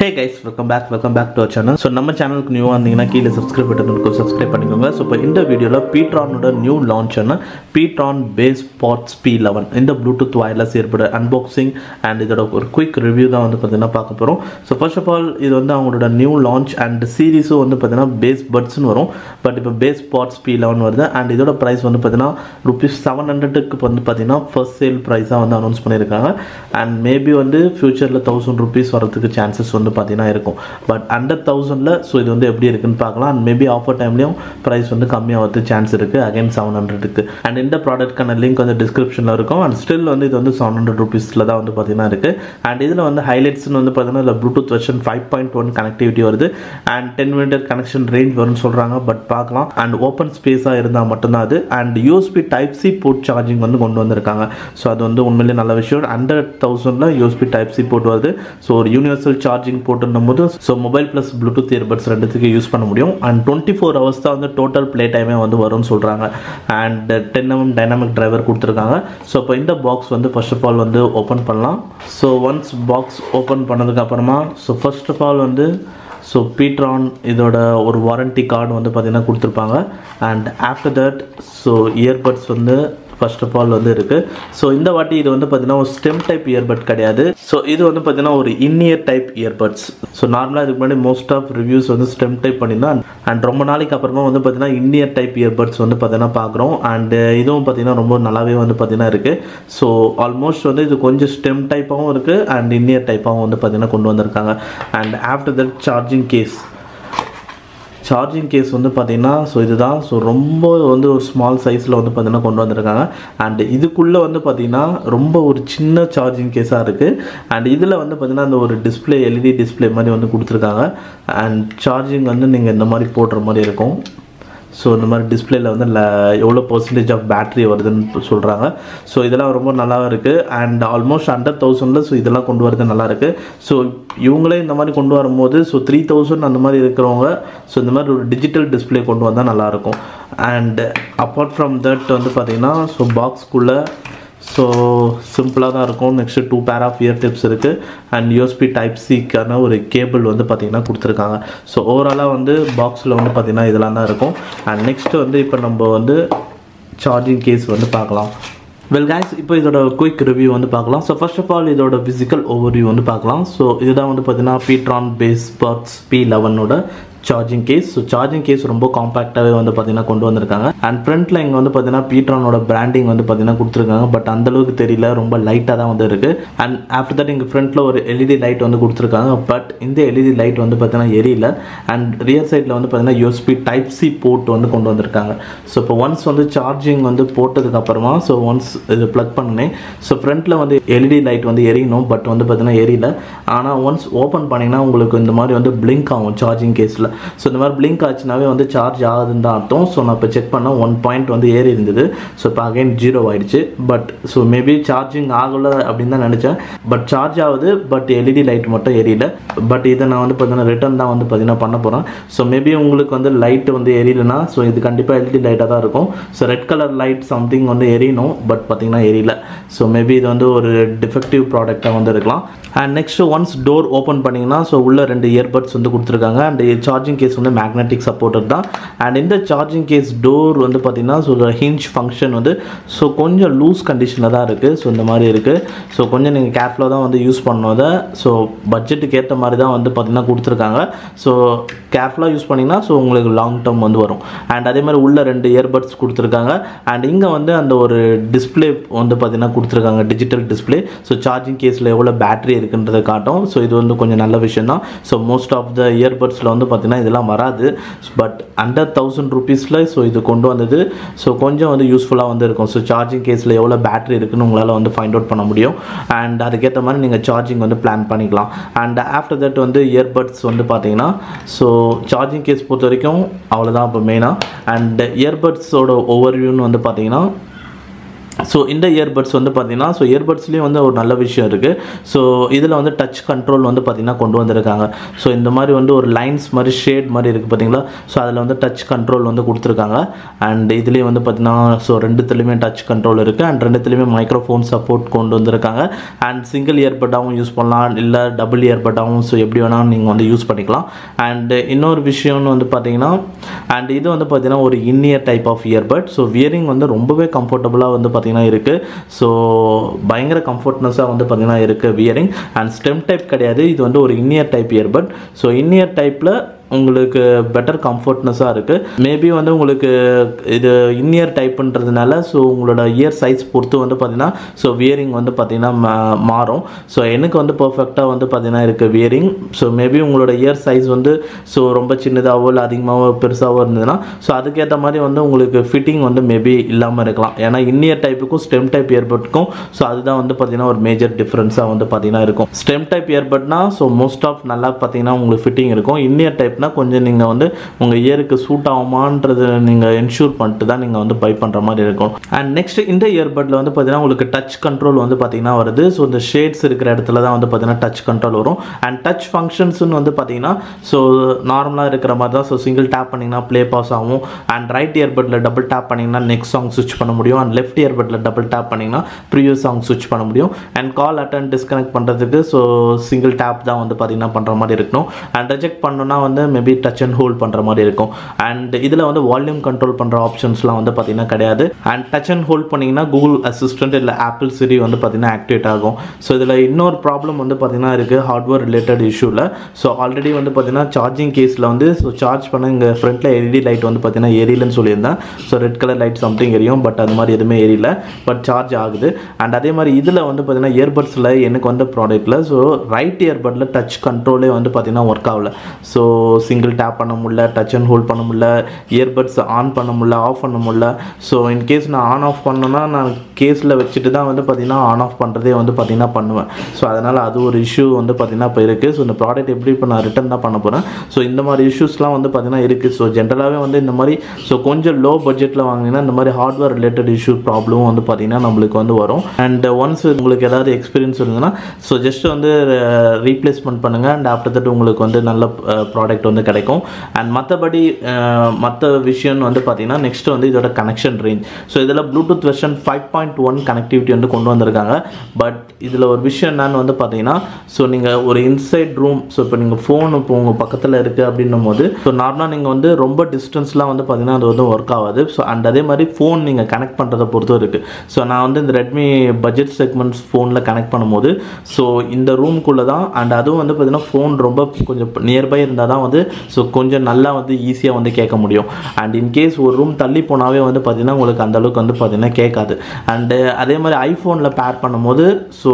Hey guys, welcome back to our channel. So நம்ம சேனலுக்கு நியூவா இருந்தீங்கன்னா கீழ subscribe button இருக்கும், subscribe பண்ணிக்கோங்க. So இப்போ இந்த வீடியோல PTron ஓட நியூ லான்ச் ஆன PTron Basspods P11 இந்த Bluetooth wireless earbud unboxing and இதோட ஒரு குயிக் ரிவ்யூ தான் வந்து பாத்தீங்கன்னா பார்க்க போறோம். So first of all இது வந்து அவங்களோட நியூ லான்ச் and series வந்து பாத்தீங்கன்னா Basbuds னு வரும். பட் இப்போ Basspods P11 வருது and இதோட பிரைஸ் வந்து பாத்தீங்கன்னா ₹700 க்கு வந்து பாத்தீங்கன்னா ஃபர்ஸ்ட் சேல் பிரைஸா வந்து அனௌன்ஸ் பண்ணிருக்காங்க. and maybe வந்து ஃபியூச்சர்ல ₹1000 வரதுக்கு chances வந்து பாத்தீனா இருக்கும். பட் அண்டர் 1000ல சோ இது வந்து எப்படி இருக்குன்னு பார்க்கலாம். and maybe ஆஃபர் டைம்லயும் பிரைஸ் வந்து கம்மியா வரது சான்ஸ் இருக்கு அகைன் 700 க்கு. and இந்த ப்ராடக்ட்கான லிங்க் வந்து டிஸ்கிரிப்ஷன்ல இருக்கும். and ஸ்டில் வந்து இது வந்து ₹700 ல தான் வந்து பாத்தீனா இருக்கு. and இதுல வந்து ஹைலைட்ஸ் வந்து பாத்தீனா இல்ல ப்ளூடூத் வெர்ஷன் 5.1 கனெக்டிவிட்டி வருது and 10 மீட்டர் கனெக்ஷன் ரேஞ்ச் வரும்னு சொல்றாங்க. பட் பார்க்கலாம். and ஓபன் ஸ்பேஸா இருந்தா மட்டும் தான் அது. and USB type C port charging வந்து கொண்டு வந்திருக்காங்க. சோ அது வந்து உண்மையிலேயே நல்ல விஷயம். அண்டர் 1000ல USB type C போர்ட் வருது. சோ ஒரு யூனிவர்சல் சார்ஜிங் போட்டும்போது so mobile plus Bluetooth earbuds ரெண்டுத்துக்கு யூஸ் பண்ண முடியும். and 24 hours தான் வந்து டோட்டல் ப்ளே டைமே வந்து வரும்னு சொல்றாங்க. and 10mm டைனமிக் டிரைவர் கொடுத்திருக்காங்க. சோ இப்போ இந்த பாக்ஸ் வந்து ஃபர்ஸ்ட் ஆஃப் ஆல் வந்து ஓபன் பண்ணலாம். சோ ஒன்ஸ் பாக்ஸ் ஓபன் பண்ணதுக்கு அப்புறமா சோ ஃபர்ஸ்ட் ஆஃப் ஆல் வந்து ஸோ PTron இதோட ஒரு வாரண்டி கார்டு வந்து பார்த்தீங்கன்னா கொடுத்துருப்பாங்க. And after that so earbuds வந்து ஃபர்ஸ்ட் ஆஃப் ஆல் வந்து இருக்கு. ஸோ இந்த வாட்டி இது வந்து பார்த்தீங்கன்னா ஒரு ஸ்டெம் டைப் இயர்பட் கிடையாது. ஸோ இது வந்து பார்த்தீங்கன்னா ஒரு இன்இயர் டைப் இயர்பட்ஸ். ஸோ நார்மலாக இதுக்கு முன்னாடி மோஸ்ட் ஆஃப் ரிவ்யூஸ் வந்து ஸ்டெம் டைப் பண்ணியிருந்தோம். அண்ட் ரொம்ப நாளைக்கு அப்புறமா வந்து பார்த்தீங்கன்னா இன்இயர் டைப் இயர்பட்ஸ் வந்து பார்த்தீங்கன்னா பார்க்குறோம். அண்ட் இதுவும் பார்த்தீங்கன்னா ரொம்ப நல்லாவே வந்து பார்த்தீங்கன்னா இருக்கு. ஸோ ஆல்மோஸ்ட் வந்து இது கொஞ்சம் ஸ்டெம் டைப்பாகவும் இருக்கு அண்ட் இன்இயர் டைப்பாகவும் வந்து பார்த்தீங்கன்னா கொண்டு வந்திருக்காங்க. And after that charging case வந்து பார்த்தீங்கன்னா ஸோ இதுதான். ஸோ ரொம்ப வந்து ஒரு ஸ்மால் சைஸில் வந்து பார்த்தீங்கன்னா கொண்டு வந்திருக்காங்க. அண்ட் இதுக்குள்ளே வந்து பார்த்தீங்கன்னா ரொம்ப ஒரு சின்ன சார்ஜிங் கேஸாக இருக்குது. அண்ட் இதில் வந்து பார்த்தீங்கன்னா அந்த ஒரு டிஸ்பிளே எல்இடி டிஸ்பிளே மாதிரி வந்து கொடுத்துருக்காங்க. அண்ட் சார்ஜிங் வந்து நீங்கள் இந்த மாதிரி போடுற மாதிரி இருக்கும். ஸோ இந்த மாதிரி டிஸ்பிளேல வந்து எவ்வளோ % ஆஃப் பேட்டரி வருதுன்னு சொல்கிறாங்க. ஸோ இதெல்லாம் ரொம்ப நல்லா இருக்குது. அண்ட் ஆல்மோஸ்ட் அண்டர் 1000ல ஸோ இதெல்லாம் கொண்டு வரது நல்லா இருக்குது. ஸோ இவங்களே இந்த மாதிரி கொண்டு வரும்போது ஸோ 3000 அந்த மாதிரி இருக்கிறவங்க ஸோ இந்த மாதிரி ஒரு டிஜிட்டல் டிஸ்பிளே கொண்டு வந்தால் நல்லாயிருக்கும். அண்ட் அப்பார்ட் ஃப்ரம் தட் வந்து பார்த்தீங்கன்னா ஸோ பாக்ஸ்க்குள்ளே ஸோ சிம்பிளாக தான் இருக்கும். Next 2 pair of ear tips இருக்குது. அண்ட் USB type C-க்கான ஒரு கேபிள் வந்து பார்த்திங்கன்னா கொடுத்துருக்காங்க. ஸோ ஓவராலாக வந்து பாக்ஸில் வந்து பார்த்திங்கன்னா இதெல்லாம் தான் இருக்கும். அண்ட் நெக்ஸ்ட்டு வந்து இப்போ நம்ம வந்து சார்ஜிங் கேஸ் வந்து பார்க்கலாம். வெல் கைஸ், இப்போ இதோட குயிக் ரிவ்யூ வந்து பார்க்கலாம். ஸோ ஃபர்ஸ்ட் ஆஃப் ஆல் இதோட ஃபிசிக்கல் ஓவர்வியூ வந்து பார்க்கலாம். ஸோ இதுதான் வந்து பார்த்தீங்கன்னா PTron Basspods P11 charging case. So charging case ரொம்ப காம்பாக்டாகவே வந்து பார்த்தீங்கன்னா கொண்டு வந்திருக்காங்க. அண்ட் ஃப்ரண்ட்டில் இங்கே வந்து பார்த்தீங்கன்னா PTronோட பிராண்டிங் வந்து பார்த்தீங்கன்னா கொடுத்துருக்காங்க. பட் அந்தளவுக்கு தெரியல, ரொம்ப லைட்டாக தான் வந்து இருக்குது. அண்ட் ஆஃப்டர் தட் இங்கே ஃப்ரண்ட்டில் ஒரு LED லைட் வந்து கொடுத்துருக்காங்க. பட் இந்த LED லைட் வந்து பார்த்தீங்கன்னா எரியல. அண்ட் ரியர் சைடில் வந்து பார்த்தீங்கன்னா USB type C போர்ட் வந்து கொண்டு வந்திருக்காங்க. ஸோ இப்போ ஒன்ஸ் வந்து சார்ஜிங் வந்து போட்டதுக்கு அப்புறமா ஸோ ஒன்ஸ் இது ப்ளக் பண்ணினேன். ஸோ ஃப்ரண்ட்டில் வந்து LED லைட் வந்து எரியணும். பட் வந்து பார்த்தீங்கன்னா எரியல. ஆனால் ஒன்ஸ் ஓப்பன் பண்ணிங்கன்னா உங்களுக்கு இந்த மாதிரி வந்து பிளிங்க் ஆகும் சார்ஜிங் கேஸில். ஸோ இந்த மாதிரி பிளிங்க் ஆச்சுனாவே வந்து சார்ஜ் ஆகுதுன்னு தான் அர்த்தம். ஸோ நான் இப்போ செக் பண்ணால் 1 பாயிண்ட் வந்து ஏறி இருந்தது. ஸோ இப்போ அகைன் 0 ஆயிடுச்சு. பட் ஸோ மேபி சார்ஜிங் ஆகலை அப்படின்னு தான் நினச்சேன். பட் சார்ஜ் ஆகுது. பட் LED லைட் மட்டும் எரியல. பட் இதை நான் வந்து பார்த்தீங்கன்னா ரிட்டர்ன் தான் வந்து பார்த்தீங்கன்னா பண்ண போகிறேன். ஸோ மேபி உங்களுக்கு வந்து லைட் வந்து எரியலைன்னா ஸோ இது கண்டிப்பாக LED லைட்டாக தான் இருக்கும். So red colour light something வந்து எரியணும். பட் பார்த்தீங்கன்னா எரியல. ஸோ மேபி இது வந்து ஒரு டிஃபெக்டிவ் ப்ராடக்டாக வந்து இருக்கலாம். And next once door open பண்ணிங்கன்னா ஸோ உள்ள 2 இயர்பட்ஸ் வந்து கொடுத்துருக்காங்க. அண்ட் சார்ஜிங் கேஸ் வந்து மேக்னெட்டிக் சப்போர்ட்டட் தான். அண்ட் இந்த சார்ஜிங் கேஸ் டோர் வந்து பார்த்தீங்கன்னா ஸோ ஹிஞ்ச் ஃபங்க்ஷன் வந்து ஸோ கொஞ்சம் லூஸ் கண்டிஷனில் தான் இருக்குது. ஸோ இந்த மாதிரி இருக்குது. ஸோ கொஞ்சம் நீங்கள் கேர்ஃபுல்லாக தான் வந்து யூஸ் பண்ணதை. ஸோ பட்ஜெட்டுக்கு ஏற்ற மாதிரி தான் வந்து பார்த்தீங்கன்னா கொடுத்துருக்காங்க. ஸோ கேர்ஃபுல்லாக யூஸ் பண்ணிங்கன்னா ஸோ உங்களுக்கு லாங் டேர்ம் வந்து வரும். அண்ட் அதே மாதிரி உள்ள 2 இயர்பட்ஸ் கொடுத்துருக்காங்க. அண்ட் இங்கே வந்து அந்த ஒரு டிஸ்பிளே வந்து பார்த்தீங்கன்னா கொடுத்துருக்காங்க, டிஜிட்டல் டிஸ்பிளே. ஸோ சார்ஜிங் கேஸில் எவ்வளோ பேட்டரி இருக்குன்றதை காட்டும். ஸோ இது வந்து கொஞ்சம் நல்ல விஷயம் தான். ஸோ மோஸ்ட் ஆஃப் த இயர்பட்ஸில் வந்து பார்த்தீங்கன்னா இதெல்லாம் வராது. பட் அண்டர் ₹1000 ஸோ இது கொண்டு வந்தது. ஸோ கொஞ்சம் வந்து யூஸ்ஃபுல்லாக வந்து இருக்கும். ஸோ சார்ஜிங் கேஸில் எவ்வளோ பேட்டரி இருக்குன்னு உங்களால் வந்து ஃபைண்ட் அவுட் பண்ண முடியும். அண்ட் அதுக்கேற்ற மாதிரி நீங்கள் சார்ஜிங் வந்து பிளான் பண்ணிக்கலாம். அண்ட் ஆஃப்டர் தட் வந்து இயர்பட்ஸ் வந்து பார்த்தீங்கன்னா ஸோ சார்ஜிங் கேஸ் பொறுத்த வரைக்கும் அவ்வளோதான் இப்போ மெயினாக. அண்ட் இயர்பட்ஸோட ஓவர்வியூன்னு வந்து பார்த்தீங்கன்னா ஸோ இந்த இயர்பட்ஸ் வந்து பார்த்தீங்கன்னா ஸோ இயர்பட்ஸ்லேயும் வந்து ஒரு நல்ல விஷயம் இருக்குது. ஸோ இதில் வந்து டச் கண்ட்ரோல் வந்து பார்த்தீங்கன்னா கொண்டு வந்திருக்காங்க. ஸோ இந்த மாதிரி வந்து ஒரு லைன்ஸ் மாதிரி ஷேட் மாதிரி இருக்குது பார்த்தீங்களா. ஸோ அதில் வந்து டச் கண்ட்ரோல் வந்து கொடுத்துருக்காங்க. அண்ட் இதுலேயும் வந்து பார்த்தீங்கன்னா ஸோ ரெண்டுத்துலேயுமே டச் கண்ட்ரோல் இருக்குது. அண்ட் ரெண்டுத்துலேயுமே மைக்ரோஃபோன் சப்போர்ட் கொண்டு வந்திருக்காங்க. அண்ட் சிங்கிள் இயர்பட்டாகவும் யூஸ் பண்ணலாம், இல்லை டபுள் இயர்பட்டாகவும் ஸோ எப்படி வேணாலும் நீங்கள் வந்து யூஸ் பண்ணிக்கலாம். அண்ட் இன்னொரு விஷயம்னு வந்து பார்த்தீங்கன்னா அண்ட் இது வந்து பார்த்தீங்கன்னா ஒரு in ear type of earbud. So wearing வந்து ரொம்பவே கம்ஃபர்டபுளாக வந்து இருக்குது. ஸோ பயங்கர கம்ஃபர்ட்னஸாக வந்து பார்த்தீங்கன்னா இருக்குது வியரிங். அண்ட் ஸ்டெம் டைப் கிடையாது, இது வந்து ஒரு in ear type earbud. So in ear டைப்பில் உங்களுக்கு பெட்டர் கம்ஃபர்ட்னஸாக இருக்குது. மேபி வந்து உங்களுக்கு இது இன்இயர் டைப்புன்றதுனால ஸோ உங்களோட இயர் சைஸ் பொறுத்து வந்து பார்த்தீங்கன்னா ஸோ வியரிங் வந்து பார்த்தீங்கன்னா மாறும். ஸோ எனக்கு வந்து பர்ஃபெக்டாக வந்து பார்த்தீங்கன்னா இருக்குது வியரிங். ஸோ மேபி உங்களோட இயர் சைஸ் வந்து ஸோ ரொம்ப சின்னதாகவோ இல்லை அதிகமாகவோ பெருசாகவோ இருந்ததுன்னா ஸோ அதுக்கேற்ற மாதிரி வந்து உங்களுக்கு ஃபிட்டிங் வந்து மேபி இல்லாமல் இருக்கலாம். ஏன்னா இன்இயர் டைப்புக்கும் ஸ்டெம் டைப் இயர்பட்டுக்கும் ஸோ அதுதான் வந்து பார்த்தீங்கன்னா ஒரு மேஜர் டிஃப்ரென்ஸாக வந்து பார்த்தீங்கன்னா இருக்கும். ஸ்டெம் டைப் இயர்பட்னா ஸோ மோஸ்ட் ஆஃப் நல்லா பார்த்தீங்கன்னா உங்களுக்கு ஃபிட்டிங் இருக்கும். இன்இயர் டைப் கொஞ்சம் நீங்கள் வந்து உங்கள் இயருக்கு சூட் ஆகுமான்றது நீங்கள் என்ஷூர் பண்ணிட்டு தான் நீங்கள் வந்து பை பண்ணுற மாதிரி இருக்கும். அண்ட் நெக்ஸ்ட் இந்த இயர்பட்டில் வந்து பார்த்தீங்கன்னா உங்களுக்கு டச் கண்ட்ரோல் வந்து பார்த்தீங்கன்னா வருது. ஸோ இந்த ஷேட்ஸ் இருக்கிற இடத்துல தான் வந்து பார்த்தீங்கன்னா டச் கண்ட்ரோல் வரும். அண்ட் டச் ஃபங்க்ஷன்ஸ்னு வந்து பார்த்தீங்கன்னா ஸோ நார்மலாக இருக்கிற மாதிரி தான். ஸோ சிங்கிள் டேப் பண்ணிங்கன்னா ப்ளே பாஸ் ஆகும். அண்ட் ரைட் இயர்பட்டில் டபுள் டேப் பண்ணிங்கன்னா நெக்ஸ்ட் சாங் ஸ்விட்ச் பண்ண முடியும். அண்ட் லெஃப்ட் இயர்பட்டில் டபுள் டேப் பண்ணிங்கன்னா ப்ரீவியஸ் சாங் ஸ்விட்ச் பண்ண முடியும். அண்ட் கால் அட்டன் டிஸ்கனெக்ட் பண்ணுறதுக்கு ஸோ சிங்கிள் டேப் தான் வந்து பார்த்தீங்கன்னா பண்ணுற மாதிரி இருக்கணும். அண்ட் ரிஜெக்ட் பண்ணணும்னா வந்து மேபி டச் அண்ட் ஹோல்ட் பண்ணுற மாதிரி இருக்கும். அண்ட் இதில் வந்து வால்யூம் கண்ட்ரோல் பண்ணுற ஆப்ஷன்ஸ்லாம் வந்து பார்த்தீங்கன்னா கிடையாது. அண்ட் டச் அண்ட் ஹோல்ட் பண்ணிங்கன்னா கூகுள் அசிஸ்டன்ட் இல்லை ஆப்பிள் சிரி வந்து பார்த்தீங்கன்னா ஆக்டிவேட் ஆகும். ஸோ இதில் இன்னொரு ப்ராப்ளம் வந்து பார்த்தீங்கன்னா இருக்குது ஹார்ட்வேர் ரிலேட்டட் இஷ்யூவில். ஸோ ஆல்ரெடி வந்து பார்த்தீங்கன்னா சார்ஜிங் கேஸில் வந்து ஸோ சார்ஜ் பண்ண இங்கே ஃப்ரண்ட்டில் எல்இடி லைட் வந்து பார்த்தீங்கன்னா எரியலன்னு சொல்லியிருந்தேன். So red colour light something எரியும், பட் அது மாதிரி எதுவுமே எரியல, பட் சார்ஜ் ஆகுது. அண்ட் அதே மாதிரி இதில் வந்து பார்த்தீங்கன்னா இயர்பட்ஸில் எனக்கு வந்த ப்ராடக்ட்டில் ஸோ ரைட் இயர்பட்டில் டச் கண்ட்ரோலே வந்து பார்த்தீங்கன்னா ஒர்க் ஆகல. ஸோ சிங்கிள் டேப் பண்ண முடியல, டச் அண்ட் ஹோல்ட் பண்ண முடியல, இயர்பட்ஸ் ஆன் பண்ண முடியல, ஆஃப் பண்ண முடியல. ஸோ இன்கேஸ் நான் ஆன் ஆஃப் பண்ணேன்னா நான் கேஸில் வச்சுட்டு தான் வந்து பார்த்தீங்கன்னா ஆன் ஆஃப் பண்ணுறதே வந்து பார்த்தீங்கன்னா பண்ணுவேன். ஸோ அதனால் அது ஒரு இஷ்யூ வந்து பார்த்தீங்கன்னா இப்போ இருக்குது. ஸோ இந்த ப்ராடக்ட் எப்படி இப்போ நான் ரிட்டர்ன் தான் பண்ண போகிறேன். ஸோ இந்த மாதிரி இஷ்யூஸ்லாம் வந்து பார்த்தீங்கன்னா இருக்குது. ஸோ ஜென்ரலாகவே வந்து இந்த மாதிரி ஸோ கொஞ்சம் லோ பட்ஜெட்டில் வாங்கினீங்கன்னா இந்த மாதிரி ஹார்ட்வேர் ரிலேட்டட் இஷ்யூ ப்ராப்ளமும் வந்து பார்த்தீங்கன்னா நம்மளுக்கு வந்து வரும். அண்ட் ஒன்ஸ் உங்களுக்கு ஏதாவது எக்ஸ்பீரியன்ஸ் இருந்ததுன்னா ஸோ ஜஸ்ட் வந்து ரீப்ளேஸ்மெண்ட் பண்ணுங்கள். அண்ட் ஆஃப்டர் தட் உங்களுக்கு வந்து நல்ல ப்ராடக்ட் வந்து கிடைக்கும். அண்ட் மற்றபடி மற்ற விஷயம் வந்து பார்த்தீங்கன்னா நெக்ஸ்ட் வந்து இதோட கனெக்ஷன் ரேஞ்ச். ஸோ இதில் ப்ளூடூத் வெர்ஷன் 5.1 கனெக்டிவிட்டி வந்து கொண்டு வந்திருக்காங்க. பட் இதில் ஒரு விஷயம் என்னன்னு வந்து பார்த்தீங்கன்னா ஸோ நீங்கள் ஒரு இன்சைட் ரூம் ஸோ இப்போ நீங்கள் ஃபோன் இப்போ உங்கள் பக்கத்தில் இருக்குது அப்படின்னும் போது ஸோ நார்மலாக நீங்கள் வந்து ரொம்ப டிஸ்டன்ஸ்லாம் வந்து பார்த்தீங்கன்னா அது வந்து ஒர்க் ஆகாது. ஸோ அண்ட் அதே மாதிரி ஃபோன் நீங்கள் கனெக்ட் பண்ணுறதை பொறுத்தும் இருக்குது. ஸோ நான் வந்து இந்த ரெட்மி பட்ஜெட் செக்மெண்ட்ஸ் ஃபோனில் கனெக்ட் பண்ணும்போது ஸோ இந்த ரூம்குள்ளே தான். அண்ட் அதுவும் வந்து பார்த்தீங்கன்னா ஃபோன் ரொம்ப கொஞ்சம் நியர்பை இருந்தால் தான் வந்து ஸோ கொஞ்சம் நல்லா வந்து ஈஸியாக வந்து கேட்க முடியும். அண்ட் இன்கேஸ் ஒரு ரூம் தள்ளி போனாவே வந்து பார்த்தீங்கன்னா உங்களுக்கு அந்தளவுக்கு வந்து பார்த்தீங்கன்னா கேட்காது. அண்டு அதே மாதிரி ஐஃபோனில் பேர் பண்ணும்போது ஸோ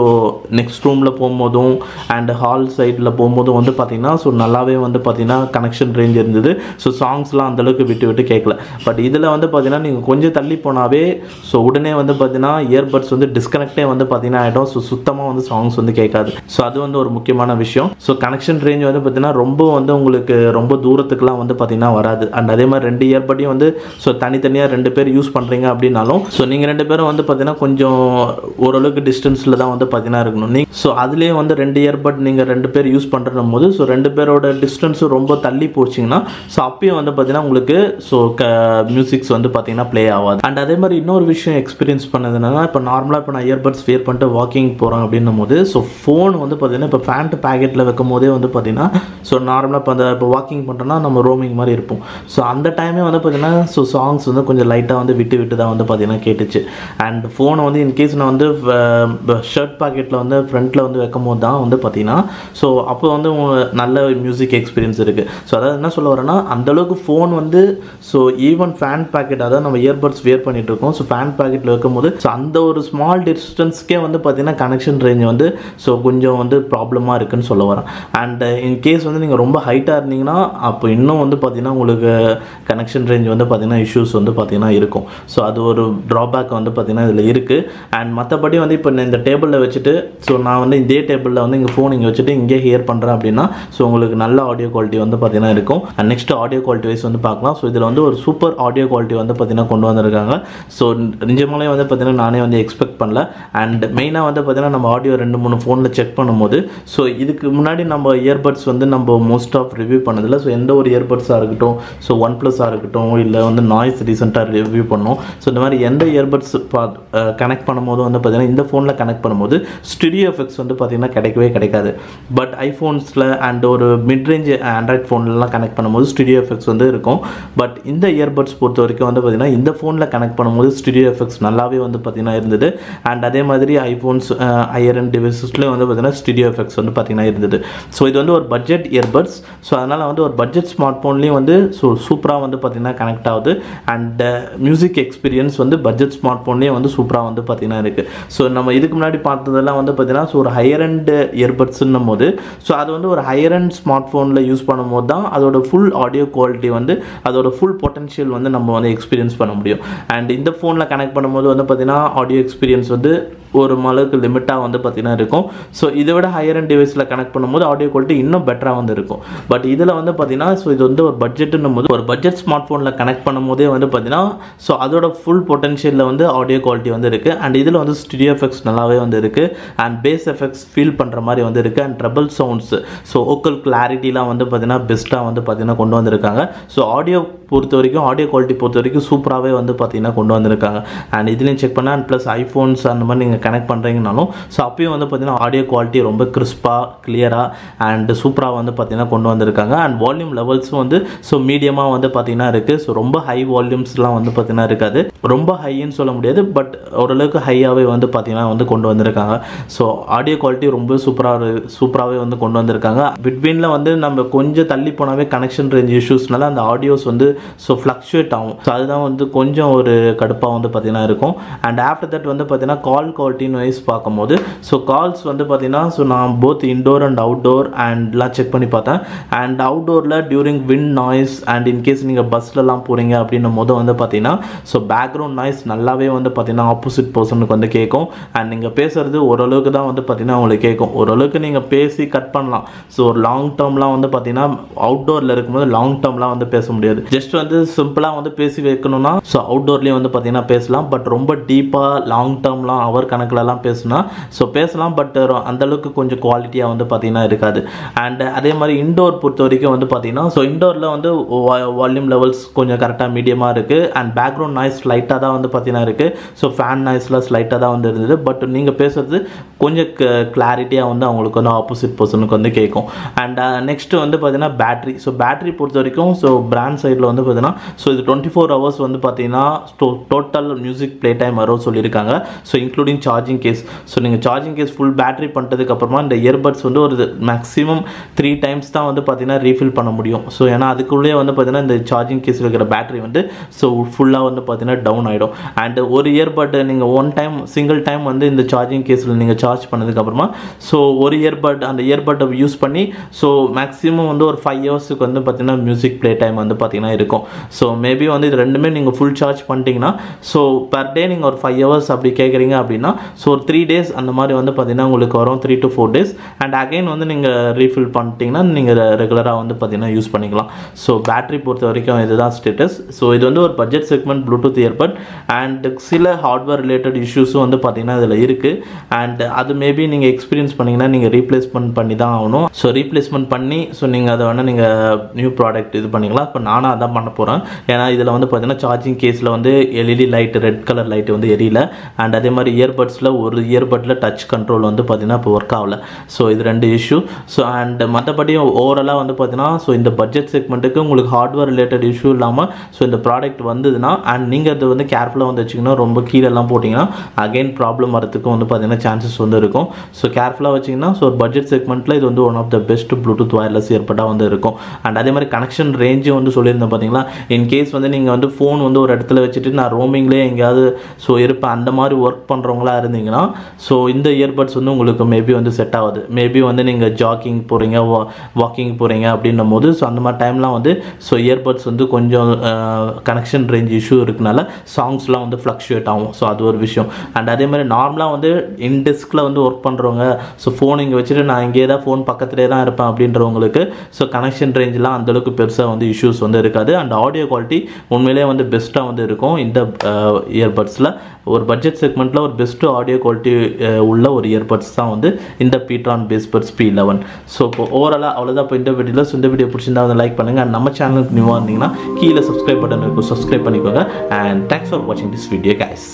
நெக்ஸ்ட் ரூமில் போகும்போதும் அண்ட் ஹால் சைடில் போகும்போதும் வந்து பார்த்தீங்கன்னா ஸோ நல்லாவே வந்து பார்த்தீங்கன்னா கனெக்ஷன் ரேஞ்ச் இருந்தது. ஸோ சாங்ஸ்லாம் அந்தளவுக்கு விட்டு விட்டு கேட்கல. பட் இதில் வந்து பார்த்தீங்கன்னா நீங்கள் கொஞ்சம் தள்ளி போனாவே ஸோ உடனே வந்து பார்த்தீங்கன்னா இயர்பட்ஸ் வந்து டிஸ்கனெக்டே வந்து பார்த்தீங்கன்னா ஆகிடும். ஸோ சுத்தமாக வந்து சாங்ஸ் வந்து கேட்காது. ஸோ அது வந்து ஒரு முக்கியமான விஷயம். ஸோ கனெக்ஷன் ரேஞ்ச் வந்து பார்த்தீங்கன்னா ரொம்ப வந்து உங்களுக்கு ரொம்ப தூரத்துக்குலாம் வந்து பார்த்தீங்கன்னா வராது. அண்ட் அதே மாதிரி ரெண்டு இயர்பட்டையும் வந்து ஸோ தனித்தனியாக 2 பேர் யூஸ் பண்ணுறீங்க அப்படின்னாலும் ஸோ நீங்கள் 2 பேரும் வந்து பார்த்தீங்கன்னா கொஞ்சம் ஓரளவுக்கு டிஸ்டன்ஸில் தான் வந்து பார்த்தீங்கன்னா இருக்கணும். ஸோ அதுலேயே வந்து 2 இயர்பட் நீங்கள் 2 பேர் யூஸ் பண்ணுற போது ஸோ 2 பேரோட டிஸ்டன்ஸும் ரொம்ப தள்ளி போச்சிங்கன்னா ஸோ அப்பயும் வந்து பார்த்தீங்கன்னா உங்களுக்கு ஸோ மியூசிக்ஸ் வந்து பார்த்தீங்கன்னா ப்ளே ஆகாது. அண்ட் அதே மாதிரி இன்னொரு விஷயம் எக்ஸ்பீரியன்ஸ் பண்ணதுனா இப்போ நார்மலாக இப்போ நான் இயர்பட்ஸ் வேர் பண்ணிட்டு வாக்கிங் போகிறேன் அப்படின்னும் போது ஸோ ஃபோன் வந்து பார்த்தீங்கன்னா இப்போ பேண்ட் பேக்கெட்டில் வைக்கும் போதே வந்து பார்த்தீங்கன்னா ஸோ நார்மலாக இப்போ வாக்கிங் பண்ணுறோன்னா நம்ம ரோமிங் மாதிரி இருப்போம். ஸோ அந்த டைமே வந்து பார்த்தீங்கன்னா ஸோ சாங்ஸ் வந்து கொஞ்சம் லைட்டாக வந்து விட்டு விட்டு தான் வந்து பார்த்தீங்கன்னா கேட்டுச்சு. அண்ட் ஃபோனை வந்து இன்கேஸ் நான் வந்து ஷர்ட் பாக்கெட்டில் வந்து ஃப்ரண்ட்டில் வந்து வைக்கும் போது தான் வந்து பார்த்தீங்கன்னா ஸோ அப்போ வந்து நல்ல மியூசிக் எக்ஸ்பீரியன்ஸ் இருக்குது. ஸோ அதாவது என்ன சொல்ல வரேன்னா அந்தளவுக்கு ஃபோன் வந்து ஸோ ஈவன் ஃபேன் பேக்கெட் அதாவது நம்ம இயர்பட்ஸ் வேர் பண்ணிட்டு இருக்கோம். ஸோ ஃபேன் பேக்கெட்டில் வைக்கும் போது ஸோ அந்த ஒரு ஸ்மால் டிஸ்டன்ஸ்க்கே வந்து பார்த்தீங்கன்னா கனெக்ஷன் ரேஞ்ச் வந்து ஸோ கொஞ்சம் வந்து ப்ராப்ளமாக இருக்குன்னு சொல்ல வரேன். அண்ட் இன்கேஸ் வந்து நீங்கள் ரொம்ப ஹைட்டாக இருந்தீங்கன்னா அப்போ இன்னும் வந்து பார்த்தீங்கன்னா உங்களுக்கு கனெக்ஷன் ரேஞ்ச் வந்து பார்த்தீங்கன்னா இஷ்யூஸ் வந்து பார்த்தீங்கன்னா இருக்கும். ஸோ அது ஒரு ட்ராபேக் வந்து பார்த்தீங்கன்னா இதில் இருக்குது. அண்ட் மற்றபடி வந்து இப்போ இந்த டேபிளில் வச்சுட்டு ஸோ நான் வந்து இதே டேபிளில் வந்து இங்கே ஃபோன் இங்கே வச்சுட்டு இங்கே ஹியர் பண்ணுறேன் அப்படின்னா ஸோ உங்களுக்கு நல்ல ஆடியோ குவாலிட்டி வந்து பார்த்தீங்கன்னா இருக்கும். And next audio quality wise வந்து பார்க்கலாம். ஸோ இதில் வந்து ஒரு சூப்பர் ஆடியோ குவாலிட்டி வந்து பார்த்தீங்கன்னா கொண்டு வந்திருக்காங்க. ஸோ நிஜமாலே வந்து பார்த்தீங்கன்னா நானே வந்து எக்ஸ்பெக்ட் பண்ணல. அண்ட் மெயினாக வந்து பார்த்தீங்கன்னா நம்ம ஆடியோ 2-3 ஃபோனில் செக் பண்ணும்போது ஸோ இதுக்கு முன்னாடி நம்ம இயர்பட்ஸ் வந்து நம்ம மோஸ்ட் ஆஃப் ரிவ்யூ பண்ணதில்லை. ஸோ எந்த ஒரு இயர்பட்ஸாக இருக்கட்டும், ஸோ ஒன் ப்ளஸ்ஸாக இருக்கட்டும், இல்லை வந்து நாய்ஸ் ரீசெண்டாக ரிவ்யூ பண்ணோம். ஸோ இந்த மாதிரி எந்த இயர்பட்ஸ் கனெக்ட் பண்ணும்போது வந்து பார்த்தீங்கன்னா இந்த ஃபோனில் கனெக்ட் பண்ணும்போது ஸ்டுடியோ எஃபெக்ட்ஸ் வந்து பார்த்தீங்கன்னா கிடைக்கவே கிடைக்காது. பட் ஐஃபோன்ஸில் அண்ட் ஒரு மிட் ரேஞ்ச் ஆண்ட்ராய்ட் ஃபோன்லாம் கனெக்ட் பண்ணும்போது ஸ்டுடியோ எஃபெக்ட்ஸ் வந்து இருக்கும். பட் இந்த இயர்பட்ஸ் பொறுத்த வரைக்கும் வந்து பார்த்தீங்கன்னா இந்த ஃபோனில் கனெக்ட் பண்ணும்போது ஸ்டுடியோ எஃபெக்ட்ஸ் நல்லாவே வந்து பார்த்தீங்கன்னா இருந்தது. அண்ட் அதே மாதிரி ஐஃபோன்ஸ் ஹையர் அண்ட் டிவைசஸ்லேயே வந்து பார்த்தீங்கன்னா ஸ்டுடியோ எஃபெக்ட்ஸ் வந்து பார்த்தீங்கன்னா இருந்தது. ஸோ இது வந்து ஒரு பட்ஜெட் இயர்பட்ஸ். ஸோ அதனால் வந்து ஒரு பட்ஜெட் ஸ்மார்ட் ஃபோன்லேயும் வந்து ஸோ சூப்பராக வந்து பார்த்தீங்கன்னா கனெக்ட் ஆகுது. அண்ட் மியூசிக் எக்ஸ்பீரியன்ஸ் வந்து பட்ஜெட் ஸ்மார்ட் ஃபோன்லேயே வந்து சூப்பராக வந்து பார்த்தீங்கன்னா இருக்குது. ஸோ நம்ம இதுக்கு முன்னாடி பார்த்ததெல்லாம் வந்து பார்த்தீங்கன்னா ஸோ ஒரு ஹையர் அண்ட் இயர்பட்ஸ்ன்னும் போது ஸோ அது வந்து ஒரு ஹையர் அண்ட் ஸ்மார்ட் ஃபோனில் யூஸ் பண்ணும்போது தான் அதோட ஃபுல் ஆடியோ குவாலிட்டி வந்து அதோட ஃபுல் பொட்டன்ஷியல் வந்து நம்ம வந்து எக்ஸ்பீரியன்ஸ் பண்ண முடியும். அண்ட் இந்த ஃபோனில் கனெக்ட் பண்ணும்போது வந்து பார்த்தீங்கன்னா ஆடியோ எக்ஸ்பீரியன்ஸ் வந்து ஒரு அளவுக்கு லிமிட்டாக வந்து பார்த்தீங்கன்னா இருக்கும். ஸோ இதை விட ஹையர் அண்ட் டிவைஸில் கனெக்ட் பண்ணும்போது ஆடியோ குவாலிட்டி இன்னும் பெட்டராக வந்து இருக்கும். பட் இதில் வந்து பார்த்தீங்கன்னா ஸோ இது வந்து ஒரு பட்ஜெட்டுன்னும் போது ஒரு பட்ஜெட் ஸ்மார்ட் ஃபோனில் கனெக்ட் பண்ணும்போதே வந்து பார்த்தீங்கன்னா ஸோ அதோட ஃபுல் பொட்டன்ஷியலில் வந்து ஆடியோ குவாலிட்டி வந்து இருக்குது. அண்ட் இதில் வந்து ஸ்டுடியோ எஃபெக்ட்ஸ் நல்லாவே வந்து இருக்குது. அண்ட் பேஸ் எஃபெக்ட்ஸ் ஃபீல் பண்ணுற மாதிரி வந்து இருக்குது. அண்ட் ட்ரபிள் சவுண்ட்ஸ் ஸோ ஓக்கல் கிளாரிட்டிலாம் வந்து பார்த்தீங்கன்னா பெஸ்ட்டாக வந்து பார்த்தீங்கன்னா கொண்டு வந்திருக்காங்க. ஸோ ஆடியோ பொறுத்த வரைக்கும் ஆடியோ குவாலிட்டி பொறுத்த வரைக்கும் சூப்பராகவே வந்து பார்த்தீங்கன்னா கொண்டு வந்திருக்காங்க. அண்ட் இதுலேயும் செக் பண்ணால் அண்ட் ப்ளஸ் ஐஃபோன்ஸ் அந்த மாதிரி நீங்கள் கனெக்ட் பண்ணுறீங்கனாலும் ஸோ அப்பயும் வந்து பார்த்தீங்கன்னா ஆடியோ குவாலிட்டி ரொம்ப கிறிஸ்பாக கிளியராக அண்ட் சூப்பராக வந்து பார்த்தீங்கன்னா கொண்டு வந்திருக்காங்க. அண்ட் வால்யூம் லெவல்ஸும் வந்து ஸோ மீடியமாக வந்து பார்த்தீங்கன்னா இருக்குது. ஸோ ரொம்ப ஹை வால்யூம்ஸ்லாம் வந்து பார்த்தீங்கன்னா இருக்காது. ரொம்ப ஹைன்னு சொல்ல முடியாது, பட் ஓரளவுக்கு ஹையாகவே வந்து பார்த்தீங்கன்னா வந்து கொண்டு வந்திருக்காங்க. ஸோ ஆடியோ குவாலிட்டி ரொம்ப சூப்பராகவே வந்து கொண்டு வந்திருக்காங்க. பிட்வீனில் வந்து நம்ம கொஞ்சம் தள்ளி போனாவே கனெக்ஷன் ரேஞ்ச் இஷ்யூஸ்னால அந்த ஆடியோஸ் வந்து ஸோ ஃப்ளக்சுவேட் ஆகும். ஸோ அதுதான் வந்து கொஞ்சம் ஒரு கடுப்பாக வந்து பார்த்தீங்கன்னா இருக்கும். அண்ட் ஆஃப்டர் தட் வந்து பார்த்தீங்கன்னா கால் குவாலிட்டின்னு வைஸ் பார்க்கும்போது ஸோ கால்ஸ் வந்து பார்த்தீங்கன்னா ஸோ நான் போத் இன்டோர் அண்ட் அவுட்டோர் அண்ட்லாம் செக் பண்ணி பார்த்தேன். அண்ட் அவுட்டோரில் during wind noise and in case நீங்கள் பஸ்லலாம் போகிறீங்க அப்படின்னும் போது வந்து பார்த்தீங்கன்னா ஸோ பேக்ரவுண்ட் நாய்ஸ் நல்லாவே வந்து பார்த்தீங்கன்னா ஆப்போசிட் பர்சனுக்கு வந்து கேட்கும். அண்ட் நீங்கள் பேசுகிறது ஓரளவுக்கு தான் வந்து பார்த்தீங்கன்னா உங்களுக்கு கேட்கும். ஓரளவுக்கு நீங்கள் பேசி கட் பண்ணலாம். ஸோ ஒரு லாங் டேர்ம்லாம் வந்து பார்த்தீங்கன்னா அவுட்டோரில் இருக்கும்போது லாங் டேர்ம்லாம் வந்து பேச முடியாது. ஜஸ்ட் வந்து சிம்பிளாக வந்து பேசி வைக்கணும்னா ஸோ அவுட்டோர்லேயே வந்து பார்த்தீங்கன்னா பேசலாம். பட் ரொம்ப டீப்பாக லாங் டேர்ம்லாம் அவர் கணக்கிலலாம் பேசுனா ஸோ பேசலாம். பட் அந்தளவுக்கு கொஞ்சம் குவாலிட்டியாக வந்து பார்த்தீங்கன்னா இருக்காது. அண்ட் அதே மாதிரி இன்டோர் பொறுத்த வரைக்கும் வந்து பார்த்தீங்கன்னா ஸோ இன்டோரில் வந்து வால்யூம் லெவல்ஸ் கொஞ்சம் கரெக்டாக மீடியமாக இருக்குது. அண்ட் பேக்ரவுண்ட் நாய்ஸ் ஸ்லைட்டாக தான் வந்து பார்த்தீங்கன்னா இருக்குது. ஸோ ஃபேன் நாய்ஸ்லாம் ஸ்லைட்டாக தான் வந்து இருந்தது. பட் நீங்கள் பேசுறது கொஞ்சம் கிளாரிட்டியாக வந்து அவங்களுக்கு வந்து ஆப்போசிட் பர்சனுக்கு வந்து கேட்கும். அண்ட் நெக்ஸ்ட் வந்து பார்த்தீங்கன்னா பேட்டரி. ஸோ பேட்டரி பொறுத்த வரைக்கும் ஸோ பிராண்ட் சைடில் வந்து பார்த்தீங்கன்னா ஸோ இது 24 hours வந்து பார்த்தீங்கன்னா டோட்டல் மியூசிக் ப்ளே டைம் வரும் சொல்லியிருக்காங்க. So including charging case. So நீங்கள் சார்ஜிங் கேஸ் ஃபுல் பேட்டரி பண்ணிட்டதுக்கப்புறமா இந்த இயர்பட்ஸ் வந்து ஒரு மேக்ஸிமம் 3 times தான் வந்து பார்த்தீங்கன்னா ரீஃபில் பண்ண முடியும். ஸோ ஏன்னா அதுக்குள்ளேயே வந்து பார்த்தீங்கன்னா இந்த சார்ஜிங் கேஸில் இருக்கிற பேட்டரி வந்து ஸோ ஃபுல்லாக வந்து பார்த்தீங்கன்னா டவுன் ஆகிடும். அண்ட் ஒரு இயர்பட் நீங்கள் சிங்கிள் டைம் வந்து இந்த சார்ஜிங் கேஸில் நீங்கள் சார்ஜ் பண்ணதுக்கப்புறமா ஸோ ஒரு இயர்பட் அந்த இயர்பட்டை யூஸ் பண்ணி ஸோ மேக்ஸிமம் வந்து ஒரு 5 hours வந்து பார்த்தீங்கன்னா மியூசிக் ப்ளே டைம் வந்து பார்த்தீங்கன்னா இருக்கும். ஸோ மேபி வந்து இது ரெண்டுமே நீங்கள் ஃபுல் சார்ஜ் பண்ணிட்டீங்கன்னா ஸோ பர் டே நீங்கள் ஒரு 5 hours அப்படி கேட்குறீங்க அப்படின்னா ஸோ ஒரு 3 days அந்த மாதிரி வந்து பார்த்தீங்கன்னா உங்களுக்கு வரும். 3 to 4 days. அண்ட் அகைன் வந்து நீங்கள் ரீஃபில் பண்ணிட்டீங்கன்னா நீங்கள் ரெகுலராக வந்து பார்த்தீங்கன்னா யூஸ் பண்ணிக்கலாம். ஸோ பேட்டரி பொறுத்த வரைக்கும் இதுதான் ஸ்டேட்டஸ். ஸோ இது வந்து ஒரு budget segment Bluetooth earbud. And சில ஹார்ட்வேர் ரிலேட்டட் இஷ்யூஸும் வந்து பார்த்தீங்கன்னா இதில் இருக்குது. அண்ட் அது மேபி நீங்கள் எக்ஸ்பீரியன்ஸ் பண்ணிங்கன்னா நீங்கள் ரீப்ளேஸ்மெண்ட் பண்ணி தான் ஆகணும். ஸோ ரீப்ளேஸ்மெண்ட் பண்ணி ஸோ நீங்கள் அதை வேணால் நீங்கள் நியூ ப்ராடக்ட் இது பண்ணிக்கலாம். இப்போ நானும் அதான் பண்ண போகிறேன். ஏன்னா இதில் வந்து பார்த்தீங்கன்னா சார்ஜிங் கேஸில் வந்து LED light red colour light வந்து எரியல. அண்ட் அதே மாதிரி இயர்பட்ஸில் ஒரு இயர்பட்டில் டச் கண்ட்ரோல் வந்து பார்த்தீங்கன்னா இப்போ ஒர்க் ஆகல. ஸோ இது 2 இஷ்யூ. ஸோ அண்ட் மற்றபடி ஓவராலாக வந்து பார்த்தீங்கன்னா ஸோ இந்த பட்ஜெட் செக்மெண்ட்டுக்கு உங்களுக்கு ஹார்ட்வேர் ரிலேட்டட் இஷ்யூ இல்லாமல் ஸோ இந்த ப்ராடக்ட் வந்ததுன்னா அண்ட் நீங்கள் அது வந்து கேர்ஃபுல்லாக வந்து வச்சிங்கன்னா ரொம்ப கீழெல்லாம் போட்டிங்கன்னா அகைன் ப்ராப்ளம் வரதுக்கும் வந்து பார்த்தீங்கன்னா சான்சஸ் வந்து இருக்கும். ஸோ கேர்ஃபுல்லாக வச்சிங்கன்னா ஸோ பட்ஜெட் செக்மெண்ட்டில் இது வந்து one of the best Bluetooth wireless இயர்பட்டாக வந்து இருக்கும். அண்ட் அதே மாதிரி கனெக்ஷன் ரேஞ்சும் வந்து சொல்லியிருந்தேன் பார்த்தீங்களா. இன்கேஸ் வந்து நீங்கள் வந்து ஃபோன் வந்து ஒரு இடத்துல வச்சுட்டு நான் ரோமிங்லேயே எங்கேயாவது ஸோ இருப்பேன் அந்த மாதிரி ஒர்க் பண்ணுறவங்களா பர்சனாலாம் இருந்தீங்கன்னா ஸோ இந்த இயர்பட்ஸ் வந்து உங்களுக்கு மேபி வந்து செட் ஆகுது. மேபி வந்து நீங்கள் ஜாக்கிங் போகிறீங்க, வாக்கிங் போகிறீங்க அப்படின்னும் போது ஸோ அந்த மாதிரி டைம்லாம் வந்து ஸோ இயர்பட்ஸ் வந்து கொஞ்சம் கனெக்ஷன் ரேஞ்ச் இஷ்யூ இருக்கனால சாங்ஸ்லாம் வந்து ஃப்ளக்ஷுவேட் ஆகும். ஸோ அது ஒரு விஷயம். அண்ட் அதே மாதிரி நார்மலாக வந்து இன்டெஸ்கில் வந்து ஒர்க் பண்ணுறவங்க, ஸோ ஃபோன் இங்கே வச்சுட்டு நான் இங்கே தான் ஃபோன் பக்கத்துலேயே தான் இருப்பேன் அப்படின்றவங்களுக்கு ஸோ கனெக்ஷன் ரேஞ்செலாம் அந்தளவுக்கு பெருசாக வந்து இஷ்யூஸ் வந்து இருக்காது. அண்ட் ஆடியோ குவாலிட்டி உண்மையிலே வந்து பெஸ்ட்டாக வந்து இருக்கும் இந்த இயர்பட்ஸில். ஒரு பட்ஜெட் செக்மெண்ட்டில் ஒரு பெஸ்ட்டு ஆடியோ குவாலிட்டி உள்ள ஒரு இயர்பட்ஸ் தான் வந்து இந்த PTron Basspods P11. ஸோ இப்போ ஓவராலாக அவ்வளோதான் இப்போ இந்த வீடியோவில். ஸோ இந்த வீடியோ பிடிச்சிருந்தா வந்து லைக் பண்ணுங்கள். அண்ட் நம்ம சேனலுக்கு நியூவாக இருந்தீங்கன்னா கீழே சப்ஸ்கிரைப் பட்டன் இருக்கும், சப்ஸ்கிரைப் பண்ணிக்கோங்க. அண்ட் தேங்க்ஸ் ஃபார் வாட்சிங் திஸ் வீடியோ கைஸ்.